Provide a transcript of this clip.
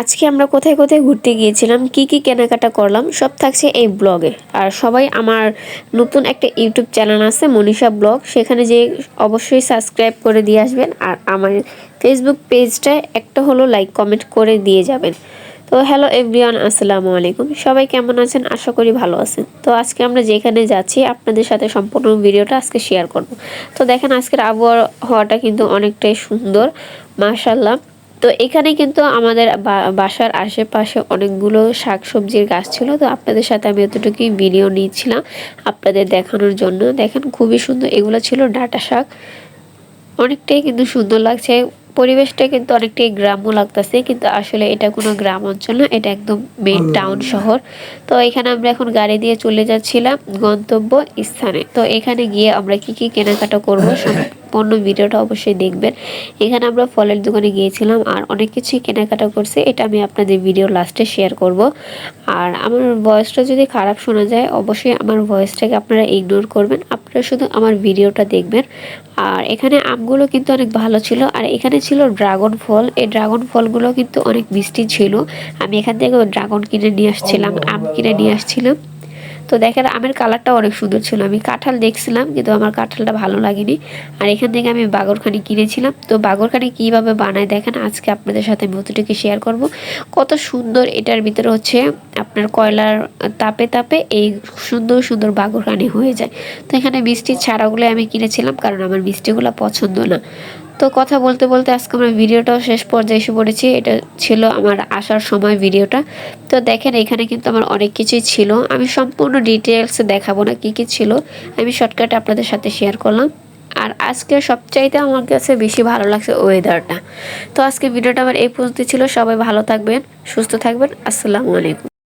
আজকে আমরা কোথায় কোথায় ঘুরতে গিয়েছিলাম, কি কি কেনাকাটা করলাম, সব থাকছে এই ব্লগে। আর সবাই আমার নতুন একটা ইউটিউব চ্যানেল আছে মনীষা ব্লগ, সেখানে যে অবশ্যই সাবস্ক্রাইব করে দিয়ে আসবেন। আর আমার ফেসবুক পেজটায় একটা হলো লাইক কমেন্ট করে দিয়ে যাবেন। তো হ্যালো এভরিওয়ান, আসসালামু আলাইকুম। সবাই কেমন আছেন? আশা করি ভালো আছেন। তো আজকে আমরা যেখানে যাচ্ছি আপনাদের সাথে সম্পূর্ণ ভিডিওটা আজকে শেয়ার করব। তো দেখেন আজকের আবহাওয়াটা কিন্তু অনেকটাই সুন্দর, মাশাআল্লাহ। তো এখানে কিন্তু আমাদের বাসার আশেপাশে অনেকগুলো শাকসবজির গাছ ছিল। তো আপনাদের সাথে আমি এতটুকুই ভিডিও নিয়েছিলাম আপনাদের দেখানোর জন্য। দেখেন খুবই সুন্দর, এগুলো ছিল ডাঁটা শাক। অনেকটাই কিন্তু সুন্দর লাগছে, পরিবেশটা কিন্তু অনেকটাই গ্রাম্য লাগতেছে, কিন্তু আসলে এটা কোনো গ্রাম অঞ্চল না, এটা একদম মেইন টাউন শহর। তো এখানে আমরা এখন গাড়ি দিয়ে চলে যাচ্ছিলাম গন্তব্য স্থানে। তো এখানে গিয়ে আমরা কি কি কেনাকাটা করব সম্পূর্ণ ভিডিওটা অবশ্যই দেখবেন। এখানে আমরা ফলের দোকানে গিয়েছিলাম আর অনেক কিছুই কেনাকাটা করছি, এটা আমি আপনাদের ভিডিও লাস্টে শেয়ার করব। আর আমার ভয়েসটা যদি খারাপ শোনা যায় অবশ্যই আমার ভয়েসটাকে আপনারা ইগনোর করবেন, আপনারা শুধু আমার ভিডিওটা দেখবেন। আর এখানে আমগুলো কিন্তু অনেক ভালো ছিল। আর এখানে ছিল ড্রাগন ফল, এই ড্রাগন ফলগুলো কিন্তু অনেক মিষ্টি ছিল। আমি এখান থেকে ড্রাগন কিনে নিয়ে আসছিলাম, আম কিনে নিয়ে আসছিলাম। তো দেখেন আমের কালারটা অনেক সুন্দর ছিল। আমি কাঁঠাল দেখছিলাম কিন্তু আমার কাঁঠালটা ভালো লাগেনি। আর এখান থেকে আমি বাগরখানি কিনেছিলাম। তো বাগরখানি কিভাবে বানায় দেখেন আজকে আপনাদের সাথে মতটুকু শেয়ার করব। কত সুন্দর, এটার ভিতরে হচ্ছে আপনার কয়লার তাপে তাপে এই সুন্দর সুন্দর বাগরখানি হয়ে যায়। তো এখানে মিষ্টি ছাড়াগুলো আমি কিনেছিলাম, কারণ আমার মিষ্টিগুলো পছন্দ না। তো কথা বলতে বলতে আজকে আমরা ভিডিওটাও শেষ পর্যায়ে এসে পড়েছি। এটা ছিল আমার আসার সময় ভিডিওটা। তো দেখেন এখানে কিন্তু আমার অনেক কিছুই ছিল, আমি সম্পূর্ণ ডিটেলস দেখাবো না কি কি ছিল, আমি শর্টকাটে আপনাদের সাথে শেয়ার করলাম। আর আজকে সবচাইতে আমার কাছে বেশি ভালো লাগছে ওয়েদারটা। তো আজকে ভিডিওটা আমার এই পর্যন্ত ছিল। সবাই ভালো থাকবেন, সুস্থ থাকবেন। আসসালামু আলাইকুম।